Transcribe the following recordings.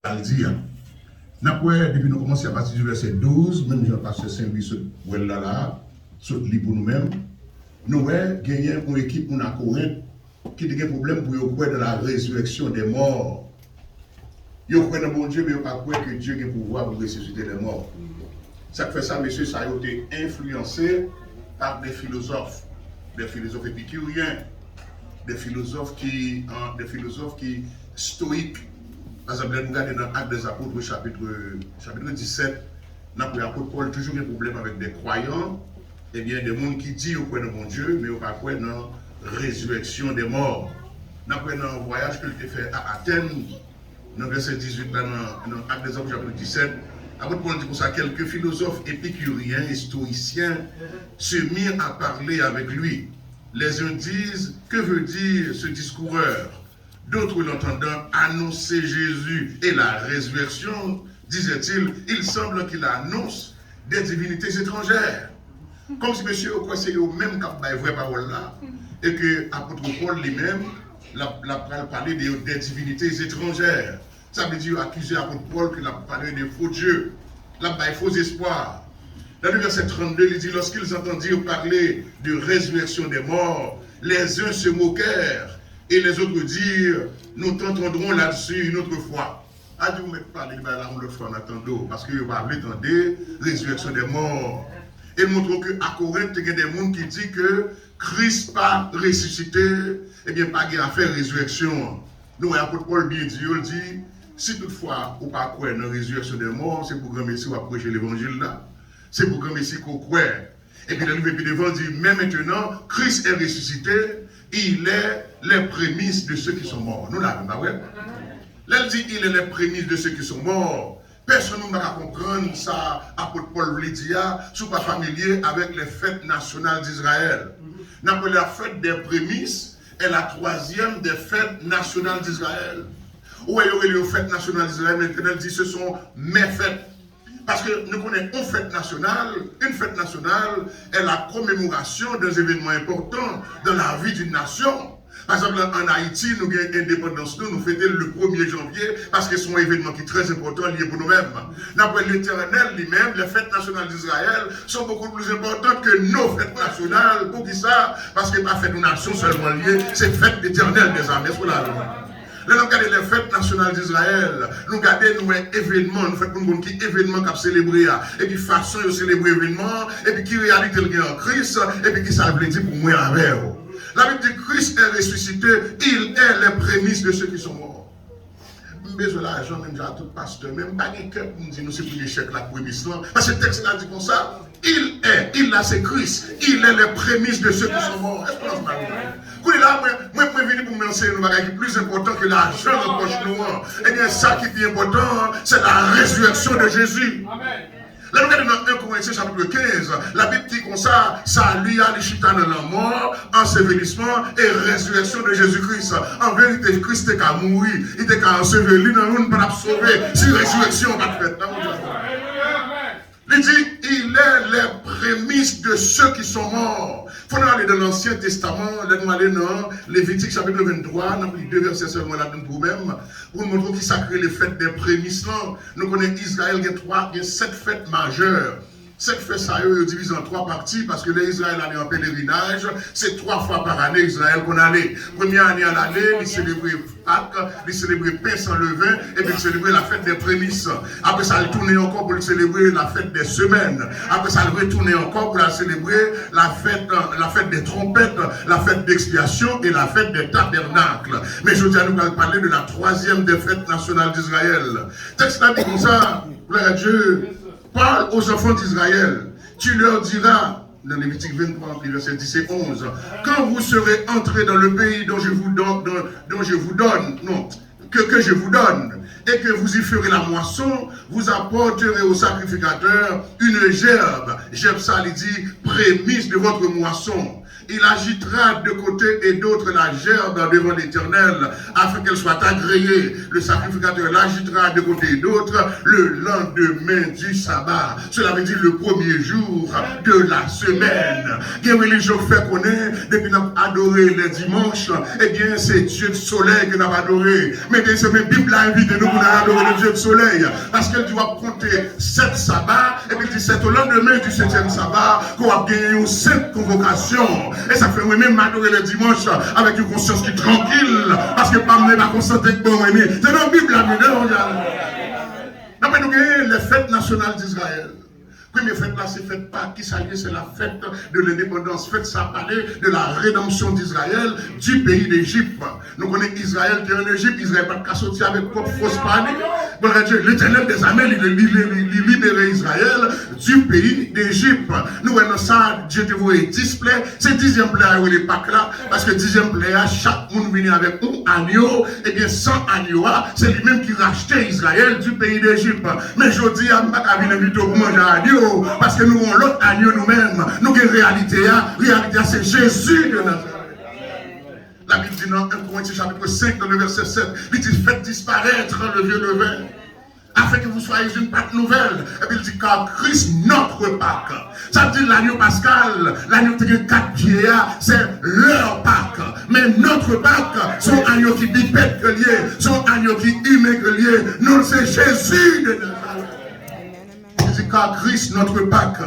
à le dire. Depuis nous commençons à partir du verset 12, même Jean-Pasteur Saint-Louis saute là, saute li pour nous-mêmes. Nous avons gagné une équipe pour la Corinthe qui a des problèmes pour croire dans la résurrection des morts. Ils croient dans mon Dieu, mais ils ne croient pas que Dieu a le pouvoir pour ressusciter les morts. Ça fait ça, messieurs, ça a été influencé par des philosophes épicuriens, des philosophes qui stoïques. Par exemple, nous regardons dans l'Acte des Apôtres, chapitre 17, l'apôtre Paul toujours un problème avec des croyants, et bien des gens qui disent qu'ils croient dans mon Dieu, mais ils ne croient pas dans la résurrection des morts. Nous avons un voyage qu'il a fait à Athènes, dans le verset 18, dans l'Acte des Apôtres, chapitre 17. L'apôtre Paul dit pour ça, quelques philosophes épicuriens et stoïciens se mirent à parler avec lui. Les uns disent, que veut dire ce discoureur? D'autres, l'entendant annoncer Jésus et la résurrection, disait-il, il semble qu'il annonce des divinités étrangères. Comme si monsieur, quoi, c'est au même cap de vraie parole là, et que l'apôtre Paul lui-même l'a parlé des divinités étrangères. Ça veut dire accuser l'apôtre Paul qu'il a parlé des faux dieux, des faux espoirs. Dans le verset 32, il dit, lorsqu'ils entendirent parler de résurrection des morts, les uns se moquèrent, et les autres dirent, nous t'entendrons là-dessus une autre fois. Ah, Dieu vous parler de là, l'autre fois en attendant, parce que vous parlez de résurrection des morts. Et nous montrons qu'à Corinthe, il y a des gens qui disent que Christ pas ressuscité, eh bien, pas à faire résurrection. Nous, l'apôtre Paul bien dit, il dit, si toutefois, ou pas croire dans la résurrection des morts, c'est pour grand Messie ou approcher l'évangile là. C'est pour grand Messie qu'on croit. Et puis, le livre devant dit, mais maintenant, Christ est ressuscité, il est les prémices de ceux qui sont morts. Nous l'avons pas, ouais? Là, il dit, il est les prémices de ceux qui sont morts. Personne ne va comprendre ça, apôtre Paul voulait dire, si pas familier avec les fêtes nationales d'Israël. La fête des prémices est la troisième des fêtes nationales d'Israël. Où il y aurait les fêtes nationales d'Israël, mais l'Éternel dit, ce sont mes fêtes. Parce que nous connaissons une fête nationale est la commémoration des événements importants dans la vie d'une nation. Par exemple, en Haïti, nous avons l'indépendance, nous fêtons le 1er janvier parce que c'est un événement qui est très important lié pour nous-mêmes. D'après l'Éternel lui-même, les fêtes nationales d'Israël sont beaucoup plus importantes que nos fêtes nationales. Pour qui ça? Parce que pas fête de nation seulement liée, c'est fête d'Éternel des armées. Là, nous regardons les fêtes nationales d'Israël, nous regardons nos événements, nous faisons qui événements qu'on célébrer, et puis façon de célébrer l'événement, et puis qui réalité le gain en Christ, et puis qui ça veut dire pour moi avec. La Bible dit Christ est ressuscité, il est les prémices de ceux qui sont morts. Besoin d'argent, même à tout pasteur, même pas de cœur pour nous dire, nous c'est pour l'échec la prémisse. Parce que le texte là dit comme ça, il là c'est Christ, il est les prémices de ceux qui sont morts. Est-ce que vous m'avez dit? Là, moi, je suis venu pour m'enseigner une bagaille qui est plus important que l'argent de poche noire. Eh bien, ça qui est important, c'est la résurrection de Jésus. Amen. Là, nous regardons dans 1 Corinthiens chapitre 15, la Bible dit comme ça, lui a les chita dans la mort, ensevelissement et résurrection de Jésus-Christ. En vérité, Christ était qu'à mourir, il était qu'à ensevelir dans nous, pas sauver, si résurrection va être faite. Il dit, il est les prémices de ceux qui sont morts. Il faut aller dans l'Ancien Testament, là nous aller dans Lévitique chapitre 23, nous avons 2 versets seulement là pour nous-mêmes, pour nous montrer qui sacré les fêtes des prémices. Nous connaissons Israël, il y a 7 fêtes majeures. Cette fête, ça est divisé en 3 parties parce que les Israël allaient en pèlerinage. C'est 3 fois par année Israël qu'on allait. Première année à l'année, ils célébraient Pâques, ils célébraient pain sans levain et puis ils célébraient la fête des prémices. Après ça, ils tournaient encore pour célébrer la fête des semaines. Après ça, ils retournaient encore pour célébrer la fête des trompettes, la fête d'expiation et la fête des tabernacles. Mais je tiens à nous parler de la 3e des fêtes nationales d'Israël. Texte là dit comme ça, gloire à Dieu. Parle aux enfants d'Israël, tu leur diras, dans Lévitique 23, verset 10 et 11, quand vous serez entrés dans le pays dont je vous donne, que je vous donne, et que vous y ferez la moisson, vous apporterez au sacrificateur une gerbe. Gerbe, ça, il dit, prémisse de votre moisson. Il agitera de côté et d'autre la gerbe devant l'Éternel, afin qu'elle soit agréée. Le sacrificateur l'agitera de côté et d'autre le lendemain du sabbat. Cela veut dire le premier jour de la semaine. Quelle religion fait qu'on est, depuis qu'on a adoré le dimanche, eh bien c'est Dieu du soleil que nous avons adoré. Mais c'est même Bible a invité nous pour adorer le Dieu du soleil. Parce qu'elle doit compter 7 sabbats, et puis c'est au lendemain du 7e sabbat qu'on a gagné une 7 convocations. Et ça fait moi-même m'adorer le dimanche avec une conscience qui est tranquille, parce que pas me concentrer que bon, c'est dans la Bible la vidéo. Après nous avons les fêtes nationales d'Israël. Première fête là, c'est fête Pâques, qui s'allie, c'est la fête de l'indépendance. Fête ça parlait de la rédemption d'Israël du pays d'Égypte. Nous connaissons Israël qui est en Égypte, Israël pas qu'à sortir avec propre fausse parler. L'Éternel des armées, il libérait Israël du pays d'Égypte. Nous voyons ça, Dieu te voit 10 plaies, c'est 10e plaie à les Pâques là, parce que 10e plaie, chaque monde vient avec un agneau, et bien 100 agneaux, c'est lui-même qui rachetait Israël du pays d'Égypte. Mais je dis, à ma vie, plutôt pour manger agneau. Parce que nous avons l'autre agneau nous-mêmes. Nous avons une réalité. Réalité, c'est Jésus de Nazareth. La Bible dit dans 1 Corinthiens chapitre 5, dans le verset 7, il dit faites disparaître le vieux levain, afin que vous soyez une Pâque nouvelle. Et puis il dit car Christ, notre Pâque. Ça veut dire l'agneau pascal, l'agneau qui a 4 pieds, c'est leur Pâque. Mais notre Pâque, son agneau qui bipède que lié, son agneau qui humain que lié. Non, c'est Jésus de Nazareth. Car Christ, notre Pâque,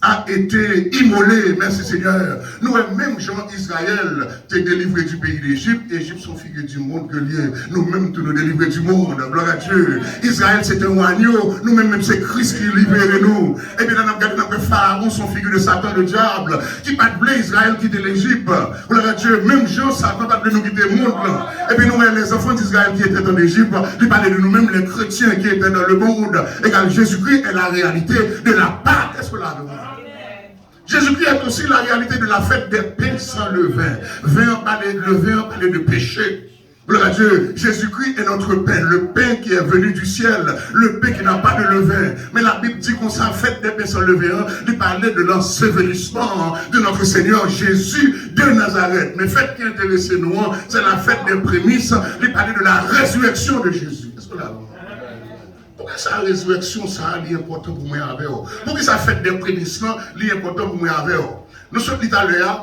a été immolé, merci Seigneur. Nous, même Jean Israël, t'es délivré du pays d'Égypte. Égypte sont figures du monde que lié. Nous-mêmes, tous nous délivrés du monde. Gloire à Dieu. Israël, c'est un agneau. Nous-mêmes, c'est Christ qui libère nous. Et bien, nous avons regardé dans Pharaon, son figure de Satan, le diable, qui pas de Israël quitter l'Égypte. Gloire à Dieu. Même Jean, Satan, pas de nous quitter le monde. Et puis, nous, les enfants d'Israël qui étaient en Égypte, ils parlaient de nous-mêmes, les chrétiens qui étaient dans le monde. Et car Jésus-Christ est la réalité de la Pâque. Est-ce que là, Jésus-Christ est aussi la réalité de la fête des pains sans levain. Le vin parlait de péché. Gloire à Dieu, Jésus-Christ est notre pain, le pain qui est venu du ciel, le pain qui n'a pas de levain. Mais la Bible dit qu'on s'en fête des pains sans levain, il parlait de l'ensevelissement de notre Seigneur Jésus de Nazareth. Mais fête qui intéresse nous, c'est la fête des prémices, il parlait de la résurrection de Jésus. Est-ce que là, pourquoi sa résurrection, ça est important pour moi avec vous? Pourquoi sa fête des prémices, c'est important pour moi avec vous? Nous sommes l'Italien,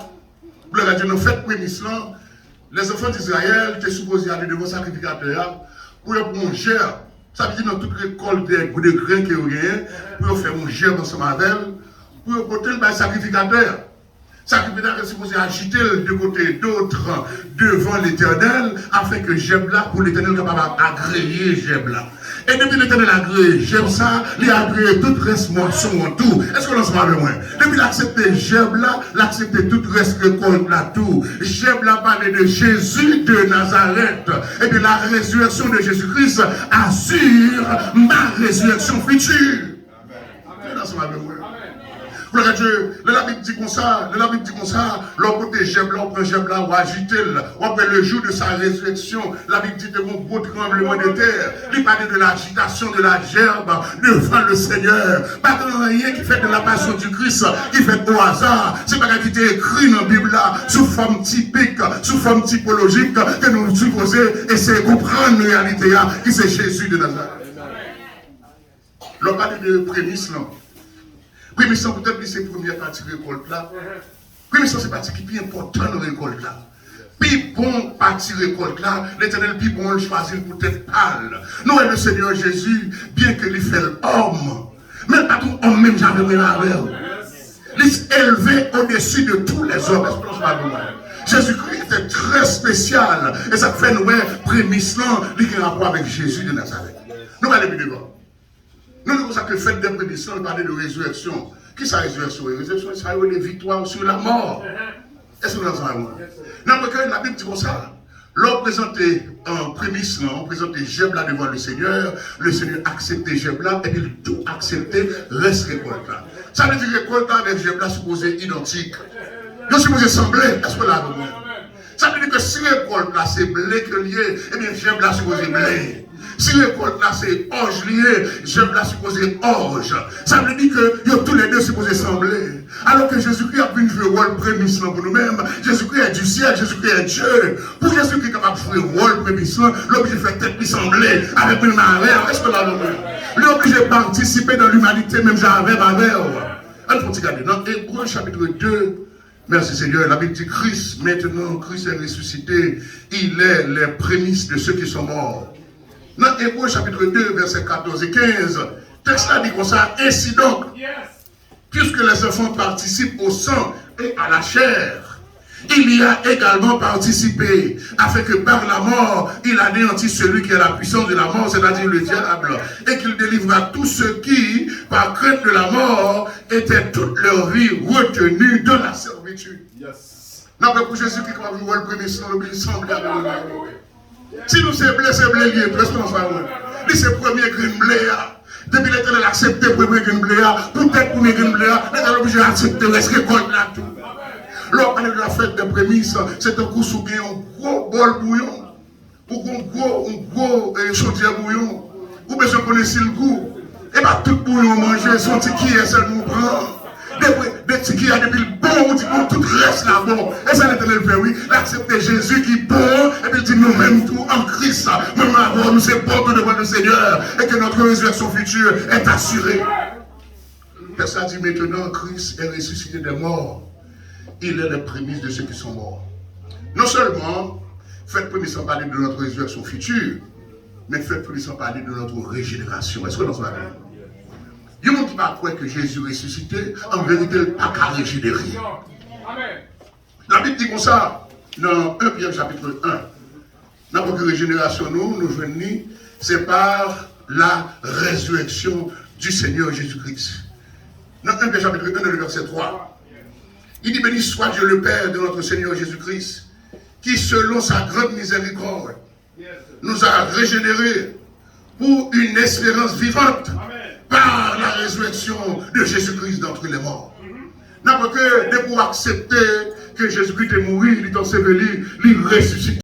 gloire à Dieu, nous fêtes prémices, les enfants d'Israël étaient supposés aller devant le sacrificateur pour manger. Ça veut dire dans toute récolte de grains qu'ils ont gagné, pour faire manger ensemble avec elle, pour porter le sacrificateur. Le sacrificateur est supposé agiter de côté d'autres devant l'Éternel, afin que Jebla, pour l'Éternel, capable d'agréer Jebla. Et depuis l'Éternel a agréé, j'aime ça, il a agréé tout reste moisson en tout. Est-ce que l'on se parle de moi? Depuis l'accepter Jebla, l'accepter tout reste récolte là tout. Jebla parlait de Jésus de Nazareth. Et puis la résurrection de Jésus-Christ assure ma résurrection future. Amen. Gloire à Dieu, la Bible dit comme ça, l'on côté Jebla, on prend Jebla, on agite, on après le jour de sa résurrection, la Bible dit de mon beau tremblement de terre, il parlait de l'agitation de la gerbe devant le Seigneur. Pas de rien qui fait de la passion du Christ, qui fait au hasard, c'est pas qui était écrit dans la Bible là, sous forme typique, sous forme typologique, que nous supposons essayer de comprendre la réalité là, qui c'est Jésus de Nazareth. L'on parle de prémices là. Prémices, peut-être que c'est la première partie de récolte là. Prémices, c'est la partie qui est plus importante dans la récolte là. Puis bon partie de récolte là, l'Éternel, puis bon, le choisit pour être pâle. Nous, et le Seigneur Jésus, bien qu'il fait l'homme, mais pas tout homme même, j'avais rien à faire. Il est élevé au-dessus de tous les hommes. Est-ce que l'on se parle de moi? Jésus-Christ était très spécial. Et ça fait nous, prémices là, il a un rapport avec Jésus de Nazareth. Nous allons devant. Nous avons ça que fait des prédictions, on parle de résurrection. Qui c'est la résurrection? La résurrection, c'est une victoire sur la mort. Est-ce que vous avez un non, parce que la Bible dit comme ça. L'on présentait en prémisse, on présentait Jebla devant le Seigneur acceptait Jebla, et puis tout accepté, reste récolte là. Ça veut dire récolte avec Jebla supposé identique. Ils sont supposés sembler. Est-ce que là, ça veut dire que si récolte là, c'est blé que lié, et bien Jebla supposé blé. Si l'école là c'est orge lié, j'aime la supposer orge. Ça veut dire que tous les deux supposés sembler. Alors que Jésus-Christ a pu jouer le rôle prémisse pour nous-mêmes. Jésus-Christ est du ciel, Jésus-Christ est Dieu. Pour Jésus-Christ est capable de jouer le rôle prémisse, l'obligé de faire tête lui sembler avec une marée. Reste là nous. L'obligé de participer dans l'humanité, même j'avais ma mère. Alors, faut regarder dans Hébreux chapitre 2. Merci Seigneur, la Bible dit Christ, maintenant Christ est ressuscité, il est les prémices de ceux qui sont morts. Dans Hébreux chapitre 2, versets 14 et 15, texte là dit comme ça, ainsi donc, puisque les enfants participent au sang et à la chair, il y a également participé, afin que par la mort, il anéantisse celui qui a la puissance de la mort, c'est-à-dire le diable, et qu'il délivrera tous ceux qui, par crainte de la mort, étaient toute leur vie retenus dans la servitude. Non, mais pour Jésus qui va jouer le premier sang, il semble à nous. Si nous sommes blessés, blessés, presque on va voir. Lui, c'est le premier green blé. Depuis l'éternel a accepté le premier green blé, peut-être le premier green blé, l'éternel est obligé d'accepter le reste récolte là tout. Lorsqu'on parle de la fête des prémices, c'est un coup sous un gros bol bouillon, ou un gros chaudière bouillon, ou bien je connais le goût. Et bien tout bouillon manger, son tiki est seul nous prend. Des tiki a depuis le bon, on dit que tout reste là bon. Et ça l'éternel fait, oui, l'accepter Jésus qui est bon, et puis il dit nous-mêmes tout en Christ, même avant nous c'est bon devant le Seigneur, et que notre résurrection future est assurée. Et ça dit maintenant, Christ est ressuscité des morts. Il est les prémices de ceux qui sont morts. Non seulement, faites prémisse en parler de notre résurrection future, mais faites prémisse en parler de notre régénération. Est-ce que nous sommes d'accord? Il y a des gens qui ne croient pas que Jésus ressuscité, en vérité, il n'a pas régénérer. La Bible dit comme ça, dans 1 Pierre chapitre 1, notre régénération, nous venons, c'est par la résurrection du Seigneur Jésus-Christ. Dans 1 Pierre chapitre 1, le verset 3. Il dit, béni soit Dieu le Père de notre Seigneur Jésus-Christ, qui selon sa grande miséricorde, nous a régénérés pour une espérance vivante par la résurrection de Jésus-Christ d'entre les morts. N'a pas que de pour accepter que Jésus-Christ est mort, il est enseveli, il ressuscite.